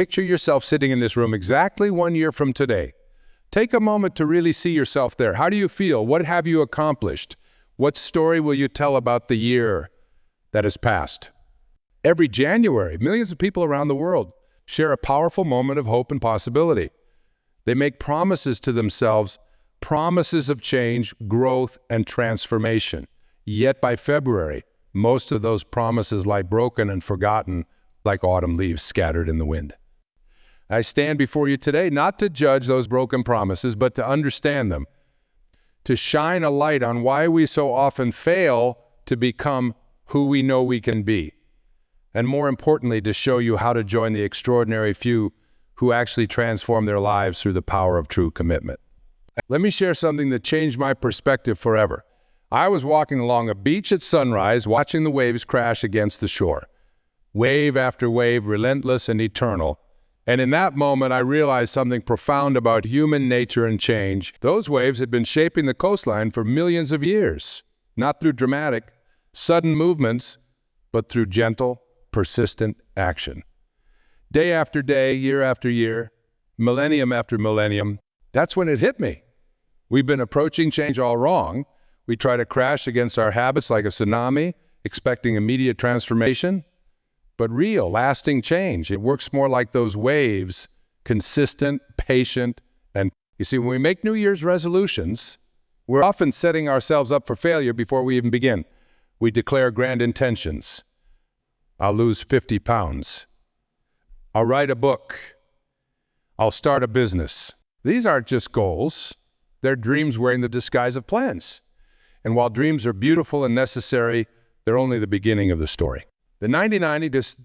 Picture yourself sitting in this room exactly 1 year from today. Take a moment to really see yourself there. How do you feel? What have you accomplished? What story will you tell about the year that has passed? Every January, millions of people around the world share a powerful moment of hope and possibility. They make promises to themselves, promises of change, growth, and transformation. Yet by February, most of those promises lie broken and forgotten like autumn leaves scattered in the wind. I stand before you today not to judge those broken promises, but to understand them, to shine a light on why we so often fail to become who we know we can be, and more importantly, to show you how to join the extraordinary few who actually transform their lives through the power of true commitment. Let me share something that changed my perspective forever. I was walking along a beach at sunrise, watching the waves crash against the shore. Wave after wave, relentless and eternal. And in that moment, I realized something profound about human nature and change. Those waves had been shaping the coastline for millions of years, not through dramatic, sudden movements, but through gentle, persistent action. Day after day, year after year, millennium after millennium, that's when it hit me. We've been approaching change all wrong. We try to crash against our habits like a tsunami, expecting immediate transformation. But real, lasting change, it works more like those waves, consistent, patient, and you see, when we make New Year's resolutions, we're often setting ourselves up for failure before we even begin. We declare grand intentions. I'll lose 50 pounds. I'll write a book. I'll start a business. These aren't just goals. They're dreams wearing the disguise of plans. And while dreams are beautiful and necessary, they're only the beginning of the story. The 99%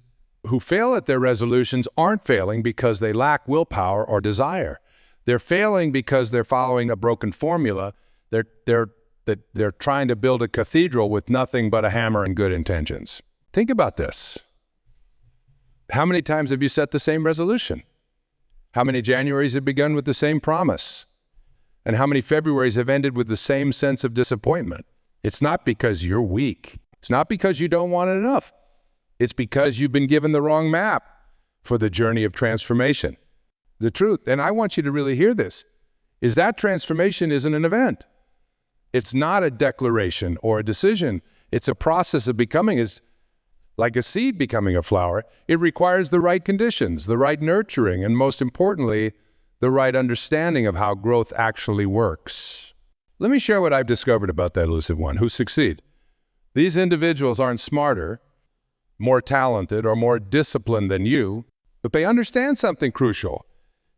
who fail at their resolutions aren't failing because they lack willpower or desire. They're failing because they're following a broken formula. They're trying to build a cathedral with nothing but a hammer and good intentions. Think about this. How many times have you set the same resolution? How many Januaries have begun with the same promise? And how many Februaries have ended with the same sense of disappointment? It's not because you're weak. It's not because you don't want it enough. It's because you've been given the wrong map for the journey of transformation. The truth, and I want you to really hear this, is that transformation isn't an event. It's not a declaration or a decision. It's a process of becoming. Is like a seed becoming a flower. It requires the right conditions, the right nurturing, and most importantly, the right understanding of how growth actually works. Let me share what I've discovered about that elusive one who succeed. These individuals aren't smarter, more talented, or more disciplined than you, but they understand something crucial.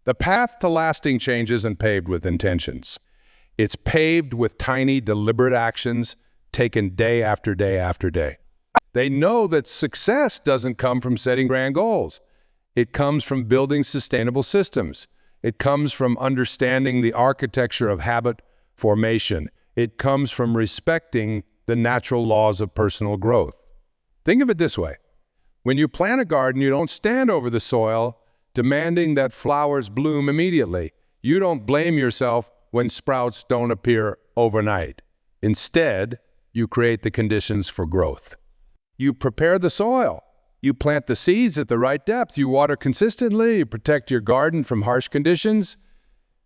The path to lasting change isn't paved with intentions. It's paved with tiny, deliberate actions taken day after day after day. They know that success doesn't come from setting grand goals. It comes from building sustainable systems. It comes from understanding the architecture of habit formation. It comes from respecting the natural laws of personal growth. Think of it this way. When you plant a garden, you don't stand over the soil demanding that flowers bloom immediately. You don't blame yourself when sprouts don't appear overnight. Instead, you create the conditions for growth. You prepare the soil. You plant the seeds at the right depth. You water consistently. You protect your garden from harsh conditions.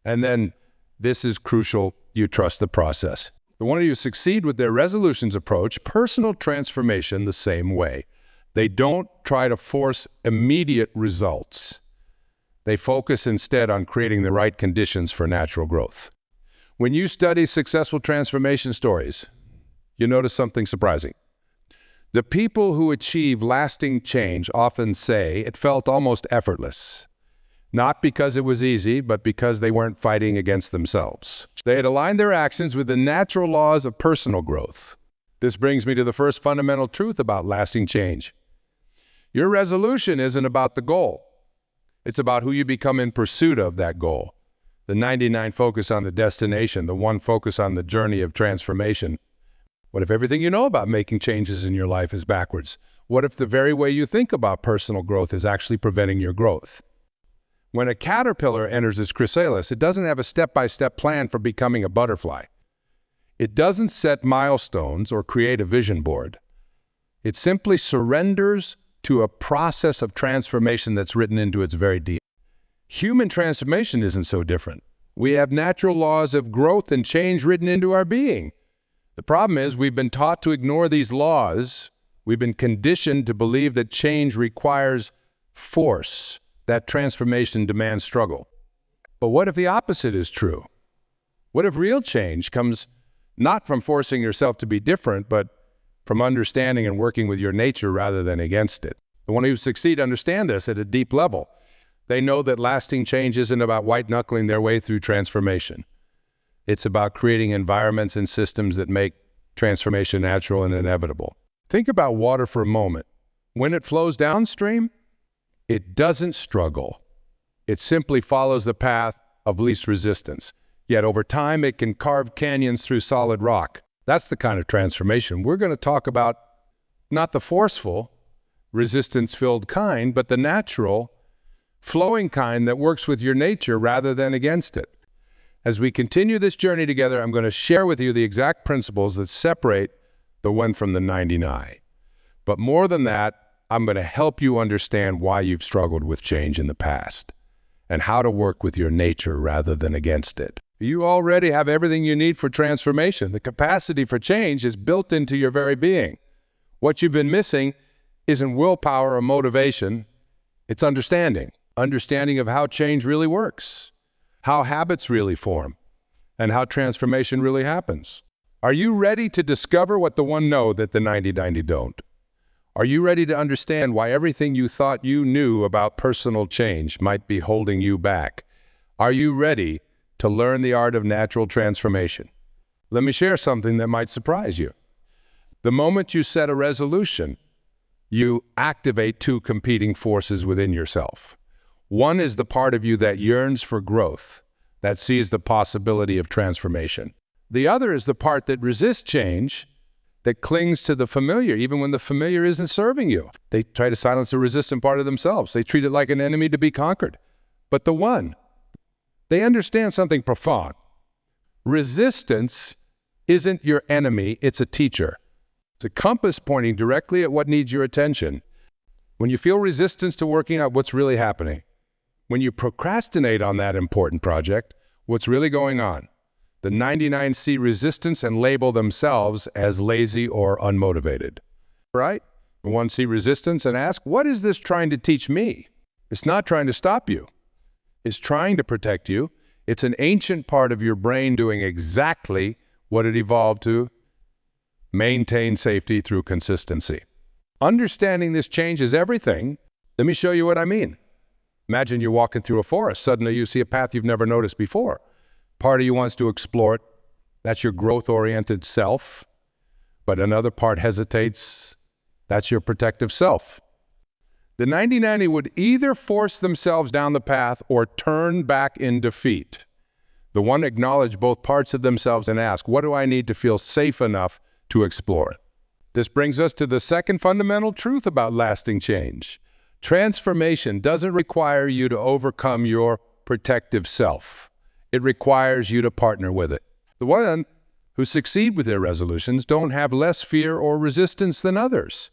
And then, this is crucial, you trust the process. The one of you succeed with their resolutions approach personal transformation the same way. They don't try to force immediate results. They focus instead on creating the right conditions for natural growth. When you study successful transformation stories, you notice something surprising. The people who achieve lasting change often say it felt almost effortless. Not because it was easy, but because they weren't fighting against themselves. They had aligned their actions with the natural laws of personal growth. This brings me to the first fundamental truth about lasting change. Your resolution isn't about the goal. It's about who you become in pursuit of that goal. The 99 focus on the destination, the 1 focus on the journey of transformation. What if everything you know about making changes in your life is backwards? What if the very way you think about personal growth is actually preventing your growth? When a caterpillar enters its chrysalis, it doesn't have a step-by-step plan for becoming a butterfly. It doesn't set milestones or create a vision board. It simply surrenders to a process of transformation that's written into its very DNA. Human transformation isn't so different. We have natural laws of growth and change written into our being. The problem is we've been taught to ignore these laws. We've been conditioned to believe that change requires force, that transformation demands struggle. But what if the opposite is true? What if real change comes not from forcing yourself to be different, but from understanding and working with your nature rather than against it? The ones who succeed understand this at a deep level. They know that lasting change isn't about white-knuckling their way through transformation. It's about creating environments and systems that make transformation natural and inevitable. Think about water for a moment. When it flows downstream, it doesn't struggle. It simply follows the path of least resistance. Yet over time, it can carve canyons through solid rock. That's the kind of transformation we're going to talk about, not the forceful, resistance-filled kind, but the natural, flowing kind that works with your nature rather than against it. As we continue this journey together, I'm going to share with you the exact principles that separate the 1 from the 99. But more than that, I'm going to help you understand why you've struggled with change in the past and how to work with your nature rather than against it. You already have everything you need for transformation. The capacity for change is built into your very being. What you've been missing isn't willpower or motivation. It's understanding. Understanding of how change really works, how habits really form, and how transformation really happens. Are you ready to discover what the 1 know that the 90 don't? Are you ready to understand why everything you thought you knew about personal change might be holding you back? Are you ready to learn the art of natural transformation? Let me share something that might surprise you. The moment you set a resolution, you activate 2 competing forces within yourself. One is the part of you that yearns for growth, that sees the possibility of transformation. The other is the part that resists change, that clings to the familiar, even when the familiar isn't serving you. They try to silence the resistant part of themselves. They treat it like an enemy to be conquered. But the 1, they understand something profound. Resistance isn't your enemy, it's a teacher. It's a compass pointing directly at what needs your attention. When you feel resistance to working out what's really happening, when you procrastinate on that important project, what's really going on? The 99 see resistance and label themselves as lazy or unmotivated, right? The 1 see resistance and ask, what is this trying to teach me? It's not trying to stop you. It's trying to protect you. It's an ancient part of your brain doing exactly what it evolved to: maintain safety through consistency. Understanding this changes everything. Let me show you what I mean. Imagine you're walking through a forest. Suddenly you see a path you've never noticed before. Part of you wants to explore it. That's your growth-oriented self. But another part hesitates. That's your protective self. The 99 would either force themselves down the path or turn back in defeat. The 1 acknowledge both parts of themselves and ask, what do I need to feel safe enough to explore it? This brings us to the second fundamental truth about lasting change. Transformation doesn't require you to overcome your protective self. It requires you to partner with it. The 1 who succeed with their resolutions don't have less fear or resistance than others.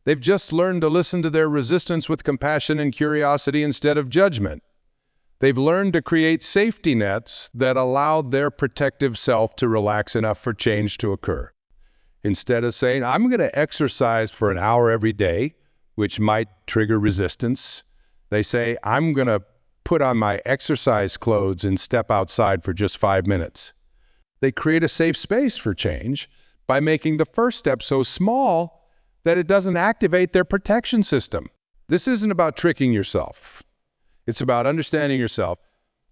They've just learned to listen to their resistance with compassion and curiosity instead of judgment. They've learned to create safety nets that allow their protective self to relax enough for change to occur. Instead of saying, I'm going to exercise for an hour every day, which might trigger resistance, they say, I'm going to put on my exercise clothes and step outside for just 5 minutes. They create a safe space for change by making the first step so small that it doesn't activate their protection system. This isn't about tricking yourself. It's about understanding yourself.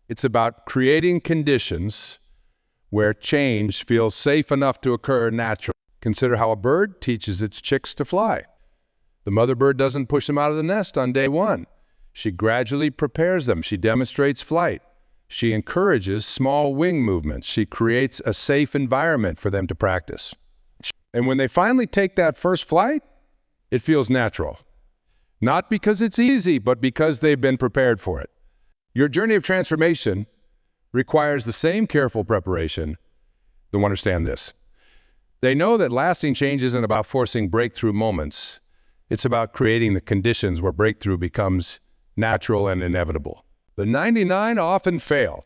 It's about creating conditions where change feels safe enough to occur naturally. Consider how a bird teaches its chicks to fly. The mother bird doesn't push them out of the nest on day 1. She gradually prepares them. She demonstrates flight. She encourages small wing movements. She creates a safe environment for them to practice. And when they finally take that first flight, it feels natural. Not because it's easy, but because they've been prepared for it. Your journey of transformation requires the same careful preparation. They'll understand this. They know that lasting change isn't about forcing breakthrough moments. It's about creating the conditions where breakthrough becomes natural and inevitable. The 99 often fail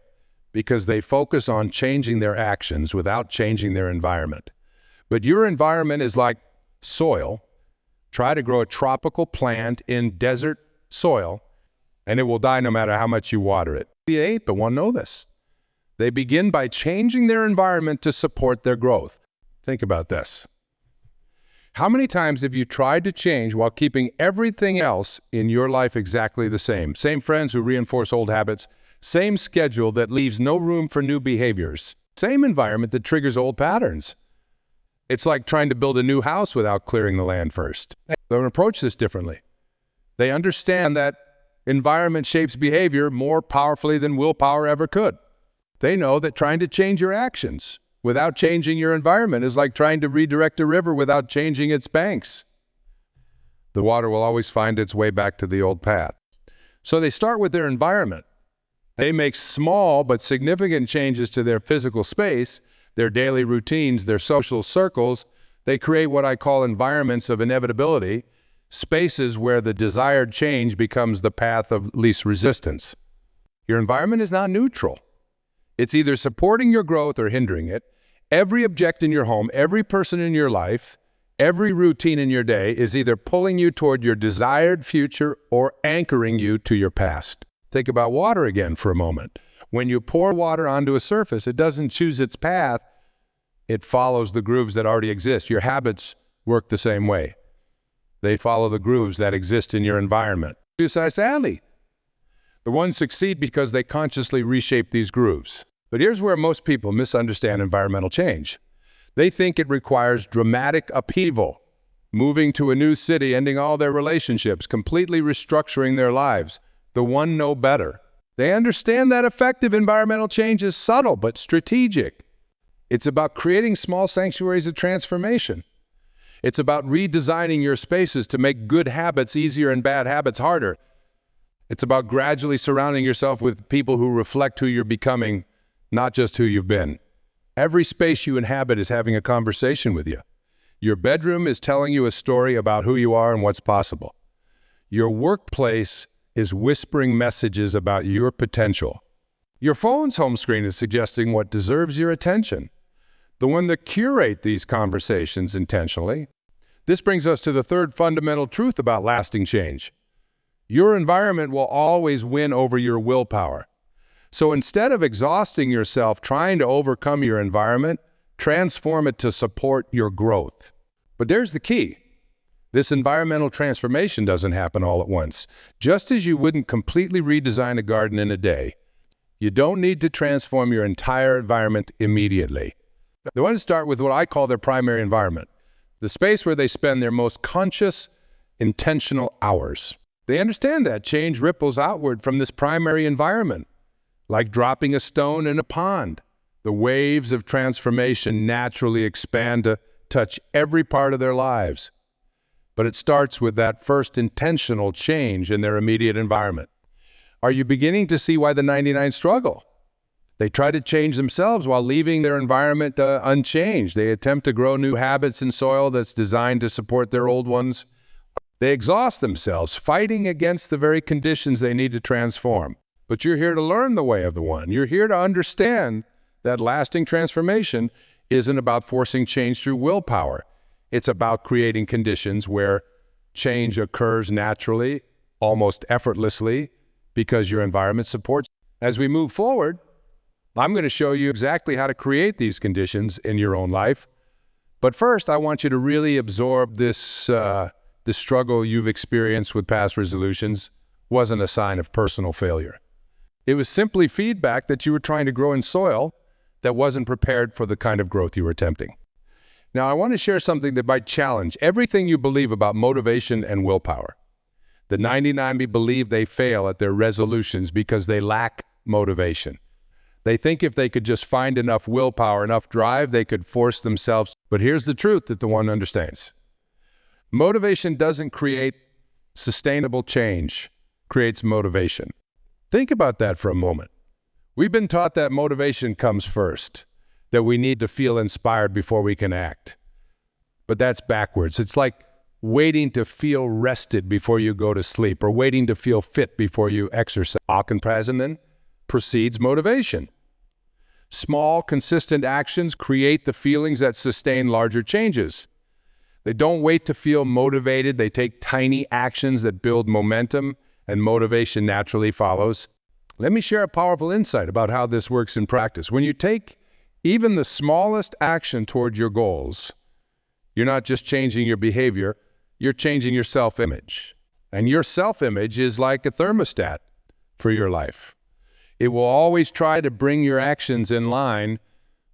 because they focus on changing their actions without changing their environment. But your environment is like soil. Try to grow a tropical plant in desert soil, and it will die no matter how much you water it. The 8, but one know this. They begin by changing their environment to support their growth. Think about this. How many times have you tried to change while keeping everything else in your life exactly the same? Same friends who reinforce old habits, same schedule that leaves no room for new behaviors, same environment that triggers old patterns. It's like trying to build a new house without clearing the land first. They don't approach this differently. They understand that environment shapes behavior more powerfully than willpower ever could. They know that trying to change your actions without changing your environment is like trying to redirect a river without changing its banks. The water will always find its way back to the old path. So they start with their environment. They make small but significant changes to their physical space, their daily routines, their social circles. They create what I call environments of inevitability, spaces where the desired change becomes the path of least resistance. Your environment is not neutral. It's either supporting your growth or hindering it. Every object in your home, every person in your life, every routine in your day is either pulling you toward your desired future or anchoring you to your past. Think about water again for a moment. When you pour water onto a surface, it doesn't choose its path. It follows the grooves that already exist. Your habits work the same way. They follow the grooves that exist in your environment. Sadly, the ones succeed because they consciously reshape these grooves. But here's where most people misunderstand environmental change. They think it requires dramatic upheaval, moving to a new city, ending all their relationships, completely restructuring their lives. The one know better. They understand that effective environmental change is subtle but strategic. It's about creating small sanctuaries of transformation. It's about redesigning your spaces to make good habits easier and bad habits harder. It's about gradually surrounding yourself with people who reflect who you're becoming, not just who you've been. Every space you inhabit is having a conversation with you. Your bedroom is telling you a story about who you are and what's possible. Your workplace is whispering messages about your potential. Your phone's home screen is suggesting what deserves your attention. The one that curate these conversations intentionally. This brings us to the third fundamental truth about lasting change. Your environment will always win over your willpower. So instead of exhausting yourself trying to overcome your environment, transform it to support your growth. But there's the key. This environmental transformation doesn't happen all at once. Just as you wouldn't completely redesign a garden in a day, you don't need to transform your entire environment immediately. They want to start with what I call their primary environment, the space where they spend their most conscious, intentional hours. They understand that change ripples outward from this primary environment. Like dropping a stone in a pond, the waves of transformation naturally expand to touch every part of their lives. But it starts with that first intentional change in their immediate environment. Are you beginning to see why the 99 struggle? They try to change themselves while leaving their environment unchanged. They attempt to grow new habits in soil that's designed to support their old ones. They exhaust themselves, fighting against the very conditions they need to transform. But you're here to learn the way of the one. You're here to understand that lasting transformation isn't about forcing change through willpower. It's about creating conditions where change occurs naturally, almost effortlessly, because your environment supports. As we move forward, I'm going to show you exactly how to create these conditions in your own life. But first, I want you to really absorb this struggle you've experienced with past resolutions wasn't a sign of personal failure. It was simply feedback that you were trying to grow in soil that wasn't prepared for the kind of growth you were attempting. Now, I want to share something that might challenge everything you believe about motivation and willpower. The 99 believe they fail at their resolutions because they lack motivation. They think if they could just find enough willpower, enough drive, they could force themselves. But here's the truth that the one understands. Motivation doesn't create sustainable change, creates motivation. Think about that for a moment. We've been taught that motivation comes first, that we need to feel inspired before we can act. But that's backwards. It's like waiting to feel rested before you go to sleep or waiting to feel fit before you exercise. Then precedes motivation. Small, consistent actions create the feelings that sustain larger changes. They don't wait to feel motivated. They take tiny actions that build momentum, and motivation naturally follows. Let me share a powerful insight about how this works in practice. When you take even the smallest action toward your goals, you're not just changing your behavior, you're changing your self-image. And your self-image is like a thermostat for your life. It will always try to bring your actions in line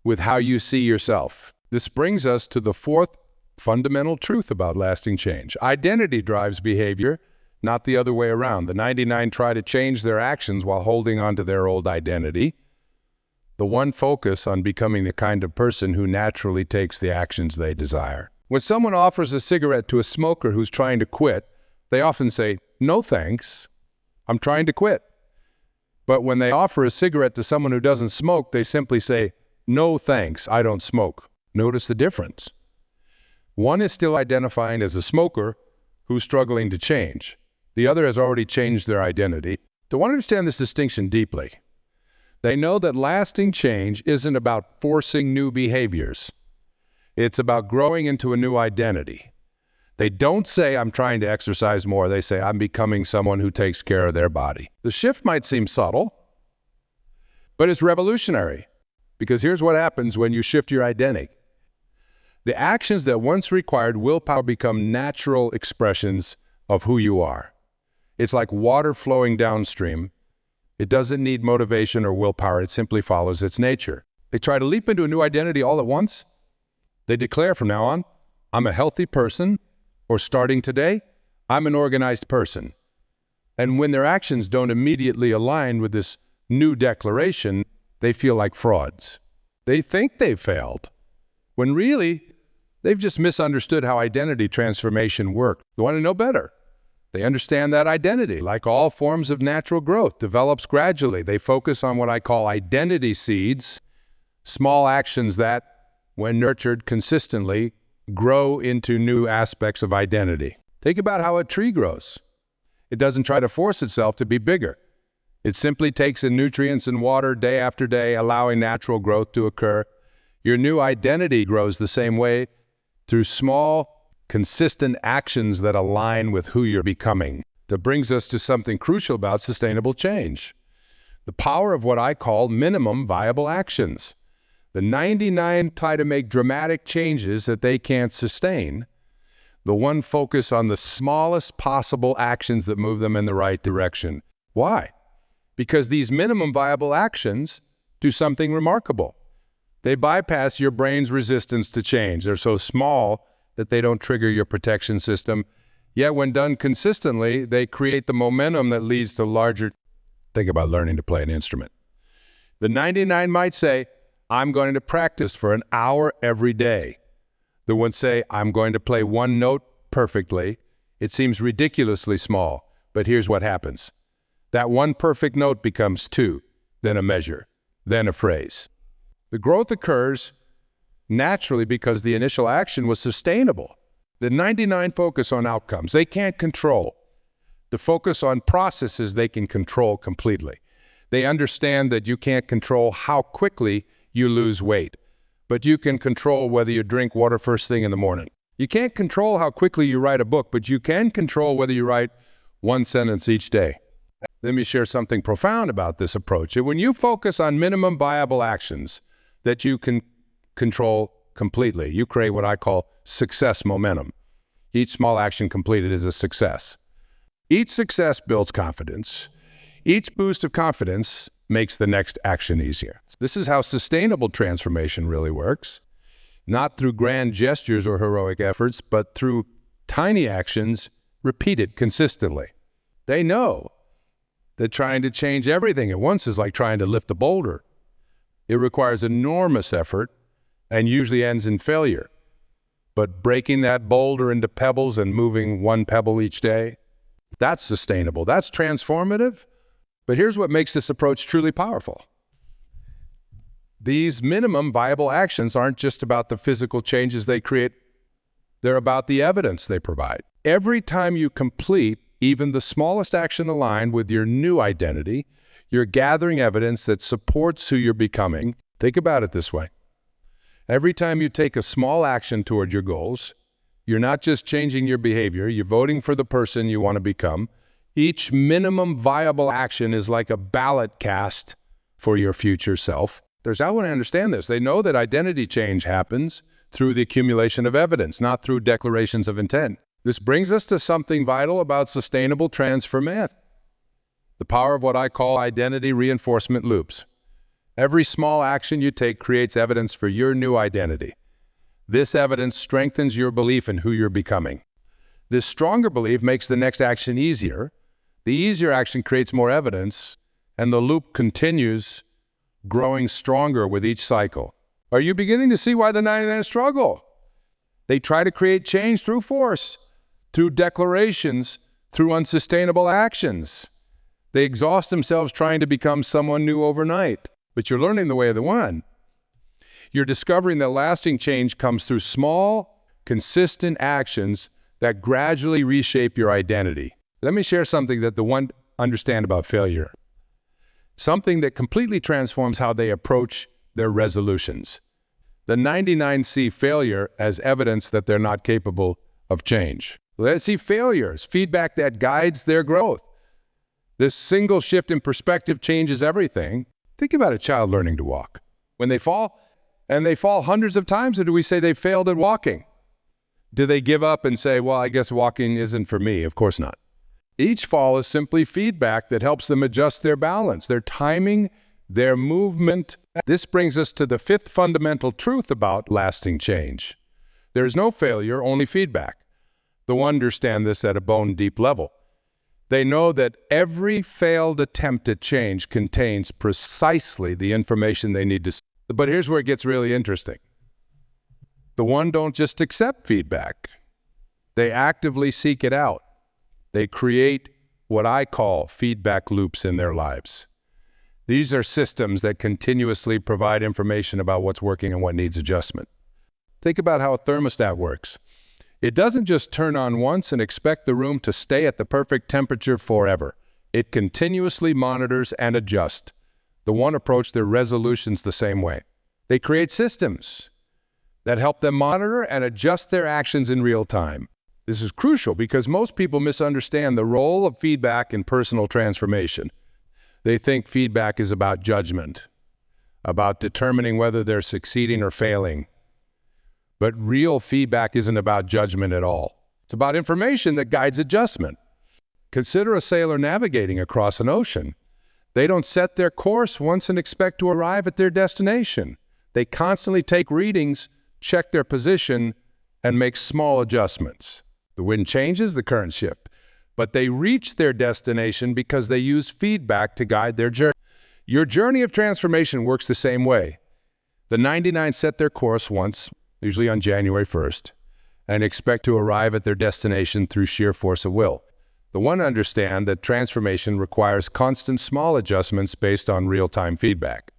with how you see yourself. This brings us to the fourth fundamental truth about lasting change. Identity drives behavior, not the other way around. The 99 try to change their actions while holding on to their old identity. The one focus on becoming the kind of person who naturally takes the actions they desire. When someone offers a cigarette to a smoker who's trying to quit, they often say, "No thanks, I'm trying to quit." But when they offer a cigarette to someone who doesn't smoke, they simply say, "No thanks, I don't smoke." Notice the difference. One is still identifying as a smoker who's struggling to change. The other has already changed their identity. To want to understand this distinction deeply, they know that lasting change isn't about forcing new behaviors. It's about growing into a new identity. They don't say, "I'm trying to exercise more." They say, "I'm becoming someone who takes care of their body." The shift might seem subtle, but it's revolutionary. Because here's what happens when you shift your identity. The actions that once required willpower become natural expressions of who you are. It's like water flowing downstream. It doesn't need motivation or willpower. It simply follows its nature. They try to leap into a new identity all at once. They declare from now on, "I'm a healthy person," or starting today, "I'm an organized person." And when their actions don't immediately align with this new declaration, they feel like frauds. They think they've failed, when really, they've just misunderstood how identity transformation works. They want to know better. They understand that identity, like all forms of natural growth, develops gradually. They focus on what I call identity seeds, small actions that, when nurtured consistently, grow into new aspects of identity. Think about how a tree grows. It doesn't try to force itself to be bigger. It simply takes in nutrients and water day after day, allowing natural growth to occur. Your new identity grows the same way, through small, consistent actions that align with who you're becoming. That brings us to something crucial about sustainable change. The power of what I call minimum viable actions. The 99 try to make dramatic changes that they can't sustain. The one focus on the smallest possible actions that move them in the right direction. Why? Because these minimum viable actions do something remarkable. They bypass your brain's resistance to change. They're so small that they don't trigger your protection system. Yet when done consistently, they create the momentum that leads to larger. Think about learning to play an instrument. The 99 might say, "I'm going to practice for an hour every day." The ones say, "I'm going to play one note perfectly." It seems ridiculously small, but here's what happens. That one perfect note becomes two, then a measure, then a phrase. The growth occurs naturally because the initial action was sustainable. The 99 focus on outcomes they can't control. The focus on processes they can control completely. They understand that you can't control how quickly you lose weight, but you can control whether you drink water first thing in the morning. You can't control how quickly you write a book, but you can control whether you write one sentence each day. Let me share something profound about this approach. When you focus on minimum viable actions that you can control completely, you create what I call success momentum. Each small action completed is a success. Each success builds confidence. Each boost of confidence makes the next action easier. This is how sustainable transformation really works. Not through grand gestures or heroic efforts, but through tiny actions repeated consistently. They know that trying to change everything at once is like trying to lift a boulder. It requires enormous effort and usually ends in failure. But breaking that boulder into pebbles and moving one pebble each day, that's sustainable. That's transformative. But here's what makes this approach truly powerful. These minimum viable actions aren't just about the physical changes they create. They're about the evidence they provide. Every time you complete even the smallest action aligned with your new identity, you're gathering evidence that supports who you're becoming. Think about it this way. Every time you take a small action toward your goals, you're not just changing your behavior, you're voting for the person you want to become. Each minimum viable action is like a ballot cast for your future self. There's how I understand this. They know that identity change happens through the accumulation of evidence, not through declarations of intent. This brings us to something vital about sustainable transformation. The power of what I call identity reinforcement loops. Every small action you take creates evidence for your new identity. This evidence strengthens your belief in who you're becoming. This stronger belief makes the next action easier. The easier action creates more evidence, and the loop continues, growing stronger with each cycle. Are you beginning to see why the 99 struggle? They try to create change through force, through declarations, through unsustainable actions. They exhaust themselves trying to become someone new overnight. But you're learning the way of the one. You're discovering that lasting change comes through small, consistent actions that gradually reshape your identity. Let me share something that the one understand about failure. Something that completely transforms how they approach their resolutions. The 99 see failure as evidence that they're not capable of change. They see failure as feedback that guides their growth. This single shift in perspective changes everything. Think about a child learning to walk. When they fall, and they fall hundreds of times, or do we say they failed at walking? Do they give up and say, well, I guess walking isn't for me? Of course not. Each fall is simply feedback that helps them adjust their balance, their timing, their movement. This brings us to the fifth fundamental truth about lasting change. There is no failure, only feedback. They'll understand this at a bone-deep level. They know that every failed attempt at change contains precisely the information they need to see. But here's where it gets really interesting. The one don't just accept feedback. They actively seek it out. They create what I call feedback loops in their lives. These are systems that continuously provide information about what's working and what needs adjustment. Think about how a thermostat works. It doesn't just turn on once and expect the room to stay at the perfect temperature forever. It continuously monitors and adjusts. The one approach their resolutions the same way. They create systems that help them monitor and adjust their actions in real time. This is crucial because most people misunderstand the role of feedback in personal transformation. They think feedback is about judgment, about determining whether they're succeeding or failing. But real feedback isn't about judgment at all. It's about information that guides adjustment. Consider a sailor navigating across an ocean. They don't set their course once and expect to arrive at their destination. They constantly take readings, check their position, and make small adjustments. The wind changes, the current shift. But they reach their destination because they use feedback to guide their journey. Your journey of transformation works the same way. The 99 set their course once, usually on January 1st, and expect to arrive at their destination through sheer force of will. The one understand that transformation requires constant small adjustments based on real-time feedback.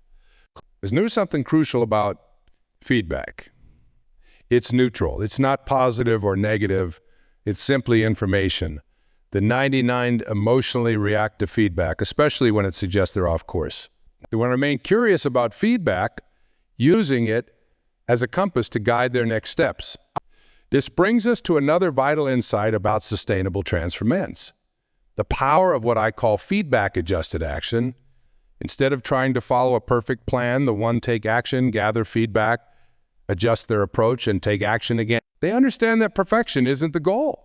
There's something crucial about feedback. It's neutral. It's not positive or negative. It's simply information. The 99 emotionally react to feedback, especially when it suggests they're off course. They want to remain curious about feedback, using it as a compass to guide their next steps. This brings us to another vital insight about sustainable transformations. The power of what I call feedback-adjusted action. Instead of trying to follow a perfect plan, the one take action, gather feedback, adjust their approach, and take action again. They understand that perfection isn't the goal.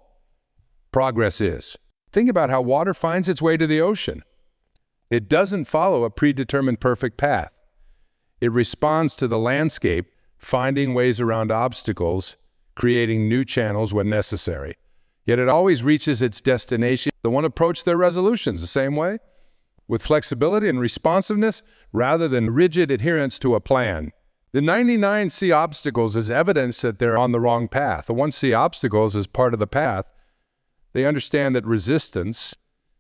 Progress is. Think about how water finds its way to the ocean. It doesn't follow a predetermined perfect path. It responds to the landscape, finding ways around obstacles, creating new channels when necessary. Yet it always reaches its destination. The one approach their resolutions the same way, with flexibility and responsiveness rather than rigid adherence to a plan. The 99 see obstacles as evidence that they're on the wrong path. The one see obstacles as part of the path. They understand that resistance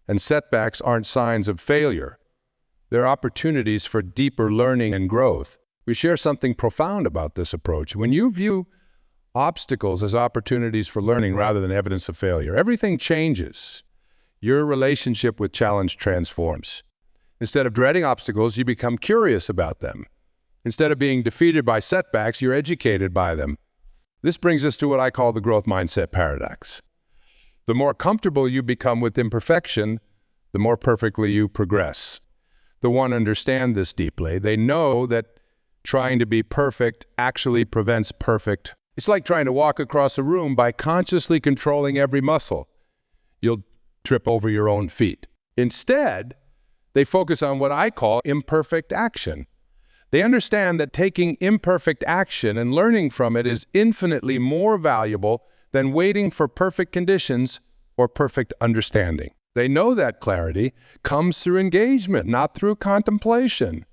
and setbacks aren't signs of failure. They're opportunities for deeper learning and growth. We share something profound about this approach. When you view obstacles as opportunities for learning rather than evidence of failure. Everything changes. Your relationship with challenge transforms. Instead of dreading obstacles, you become curious about them. Instead of being defeated by setbacks, you're educated by them. This brings us to what I call the growth mindset paradox. The more comfortable you become with imperfection, the more perfectly you progress. The one understand this deeply. They know that trying to be perfect actually prevents perfect. It's like trying to walk across a room by consciously controlling every muscle. You'll trip over your own feet. Instead, they focus on what I call imperfect action. They understand that taking imperfect action and learning from it is infinitely more valuable than waiting for perfect conditions or perfect understanding. They know that clarity comes through engagement, not through contemplation.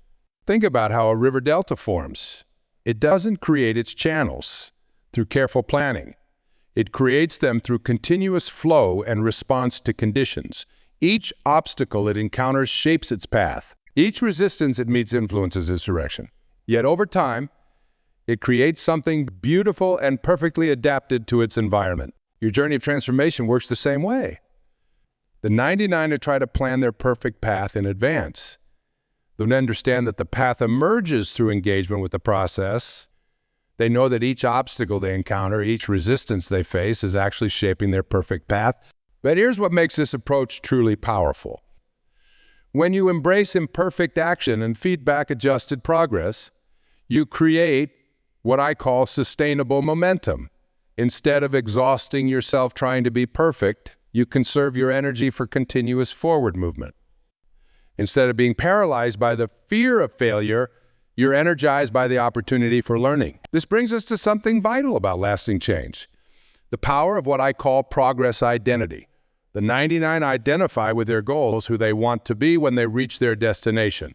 Think about how a river delta forms. It doesn't create its channels through careful planning. It creates them through continuous flow and response to conditions. Each obstacle it encounters shapes its path. Each resistance it meets influences its direction. Yet over time, it creates something beautiful and perfectly adapted to its environment. Your journey of transformation works the same way. The 99 who try to plan their perfect path in advance. They understand that the path emerges through engagement with the process. They know that each obstacle they encounter, each resistance they face is actually shaping their perfect path. But here's what makes this approach truly powerful. When you embrace imperfect action and feedback-adjusted progress, you create what I call sustainable momentum. Instead of exhausting yourself trying to be perfect, you conserve your energy for continuous forward movement. Instead of being paralyzed by the fear of failure, you're energized by the opportunity for learning. This brings us to something vital about lasting change. The power of what I call progress identity. The 99 identify with their goals, who they want to be when they reach their destination.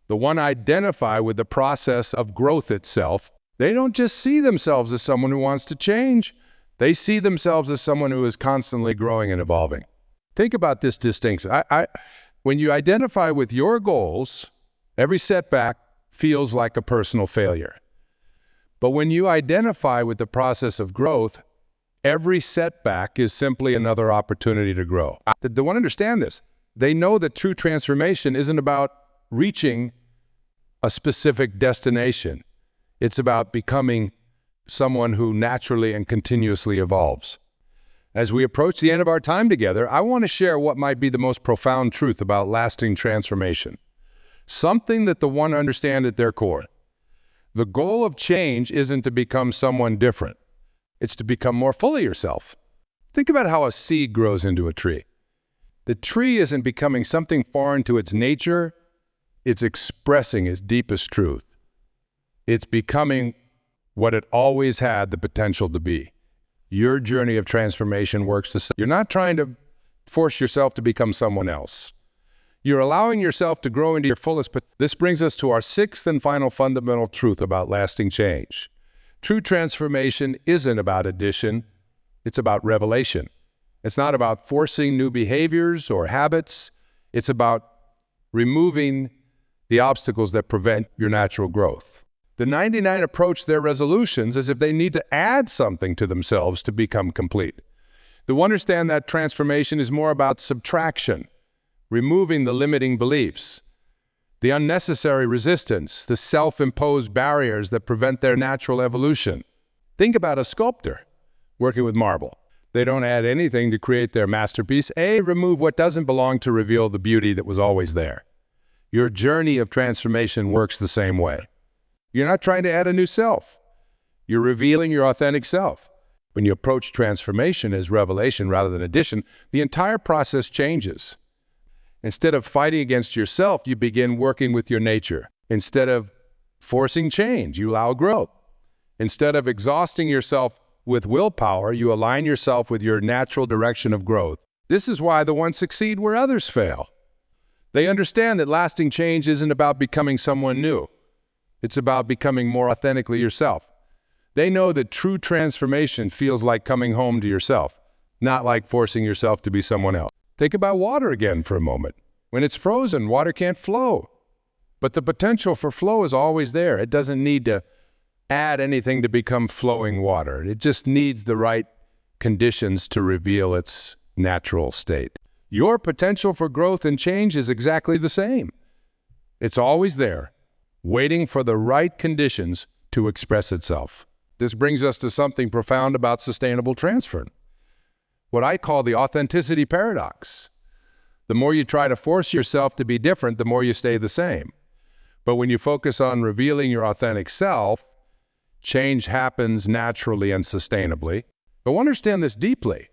The one identify with the process of growth itself. They don't just see themselves as someone who wants to change. They see themselves as someone who is constantly growing and evolving. Think about this distinction. When you identify with your goals, every setback feels like a personal failure. But when you identify with the process of growth, every setback is simply another opportunity to grow. They want to understand this. They know that true transformation isn't about reaching a specific destination. It's about becoming someone who naturally and continuously evolves. As we approach the end of our time together, I want to share what might be the most profound truth about lasting transformation. Something that the one understand at their core. The goal of change isn't to become someone different. It's to become more fully yourself. Think about how a seed grows into a tree. The tree isn't becoming something foreign to its nature. It's expressing its deepest truth. It's becoming what it always had the potential to be. Your journey of transformation works the same. You're not trying to force yourself to become someone else. You're allowing yourself to grow into your fullest potential. This brings us to our sixth and final fundamental truth about lasting change. True transformation isn't about addition, it's about revelation. It's not about forcing new behaviors or habits. It's about removing the obstacles that prevent your natural growth. The 99 approach their resolutions as if they need to add something to themselves to become complete. They understand that transformation is more about subtraction, removing the limiting beliefs, the unnecessary resistance, the self-imposed barriers that prevent their natural evolution. Think about a sculptor working with marble. They don't add anything to create their masterpiece. Remove what doesn't belong to reveal the beauty that was always there. Your journey of transformation works the same way. You're not trying to add a new self. You're revealing your authentic self. When you approach transformation as revelation rather than addition, the entire process changes. Instead of fighting against yourself, you begin working with your nature. Instead of forcing change, you allow growth. Instead of exhausting yourself with willpower, you align yourself with your natural direction of growth. This is why the ones succeed where others fail. They understand that lasting change isn't about becoming someone new. It's about becoming more authentically yourself. They know that true transformation feels like coming home to yourself, not like forcing yourself to be someone else. Think about water again for a moment. When it's frozen, water can't flow. But the potential for flow is always there. It doesn't need to add anything to become flowing water. It just needs the right conditions to reveal its natural state. Your potential for growth and change is exactly the same. It's always there, waiting for the right conditions to express itself. This brings us to something profound about sustainable transfer, what I call the authenticity paradox. The more you try to force yourself to be different, the more you stay the same. But when you focus on revealing your authentic self, change happens naturally and sustainably. But understand this deeply.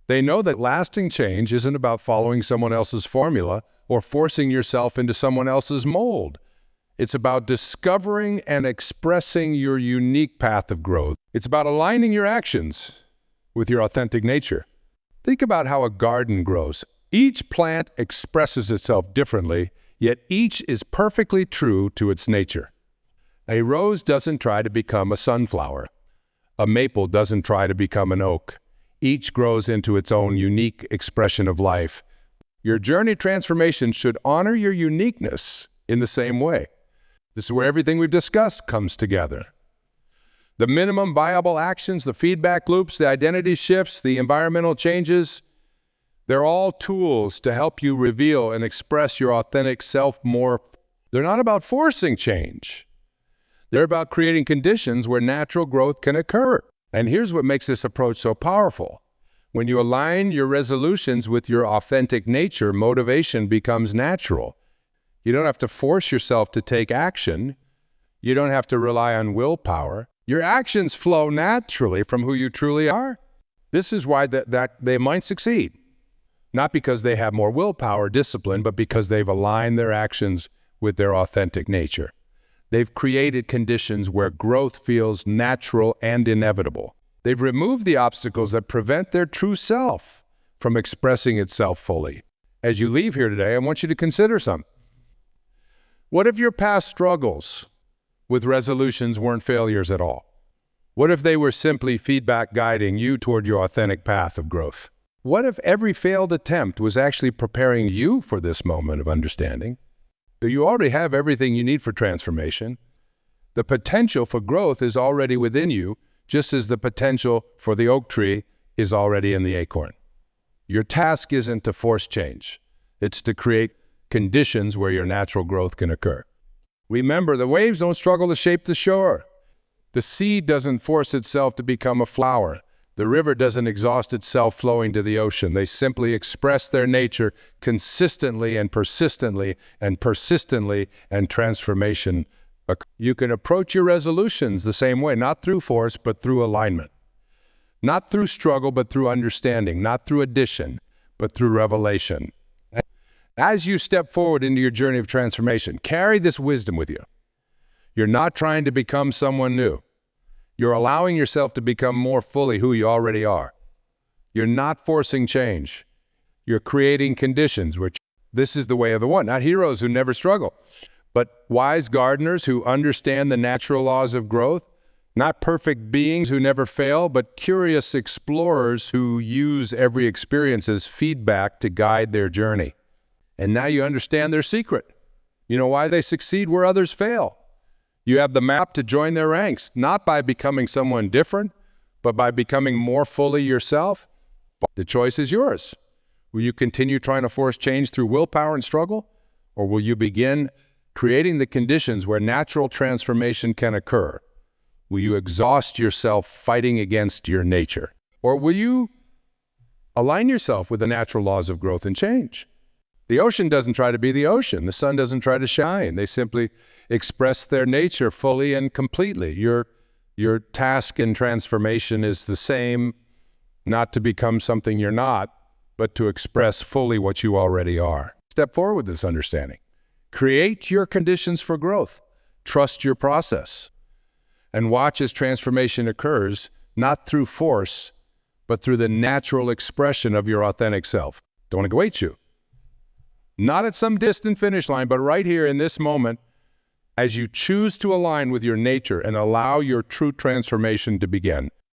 They know that lasting change isn't about following someone else's formula or forcing yourself into someone else's mold. It's about discovering and expressing your unique path of growth. It's about aligning your actions with your authentic nature. Think about how a garden grows. Each plant expresses itself differently, yet each is perfectly true to its nature. A rose doesn't try to become a sunflower. A maple doesn't try to become an oak. Each grows into its own unique expression of life. Your journey transformation should honor your uniqueness in the same way. This is where everything we've discussed comes together. The minimum viable actions, the feedback loops, the identity shifts, the environmental changes, they're all tools to help you reveal and express your authentic self more. They're not about forcing change. They're about creating conditions where natural growth can occur. And here's what makes this approach so powerful. When you align your resolutions with your authentic nature, motivation becomes natural. You don't have to force yourself to take action. You don't have to rely on willpower. Your actions flow naturally from who you truly are. This is why they might succeed. Not because they have more willpower, discipline, but because they've aligned their actions with their authentic nature. They've created conditions where growth feels natural and inevitable. They've removed the obstacles that prevent their true self from expressing itself fully. As you leave here today, I want you to consider something. What if your past struggles with resolutions weren't failures at all? What if they were simply feedback guiding you toward your authentic path of growth? What if every failed attempt was actually preparing you for this moment of understanding? You already have everything you need for transformation. The potential for growth is already within you, just as the potential for the oak tree is already in the acorn. Your task isn't to force change. It's to create conditions where your natural growth can occur. Remember, the waves don't struggle to shape the shore. The seed doesn't force itself to become a flower. The river doesn't exhaust itself flowing to the ocean. They simply express their nature consistently and persistently and persistently, and transformation. You can approach your resolutions the same way, not through force, but through alignment. Not through struggle, but through understanding. Not through addition, but through revelation. As you step forward into your journey of transformation, carry this wisdom with you. You're not trying to become someone new. You're allowing yourself to become more fully who you already are. You're not forcing change. You're creating conditions where this is the way of the one. Not heroes who never struggle, but wise gardeners who understand the natural laws of growth. Not perfect beings who never fail, but curious explorers who use every experience as feedback to guide their journey. And now you understand their secret. You know why they succeed where others fail. You have the map to join their ranks, not by becoming someone different, but by becoming more fully yourself. The choice is yours. Will you continue trying to force change through willpower and struggle? Or will you begin creating the conditions where natural transformation can occur? Will you exhaust yourself fighting against your nature? Or will you align yourself with the natural laws of growth and change? The ocean doesn't try to be the ocean. The sun doesn't try to shine. They simply express their nature fully and completely. Your task in transformation is the same, not to become something you're not, but to express fully what you already are. Step forward with this understanding. Create your conditions for growth. Trust your process. And watch as transformation occurs, not through force, but through the natural expression of your authentic self. Don't negate you. Not at some distant finish line, but right here in this moment, as you choose to align with your nature and allow your true transformation to begin.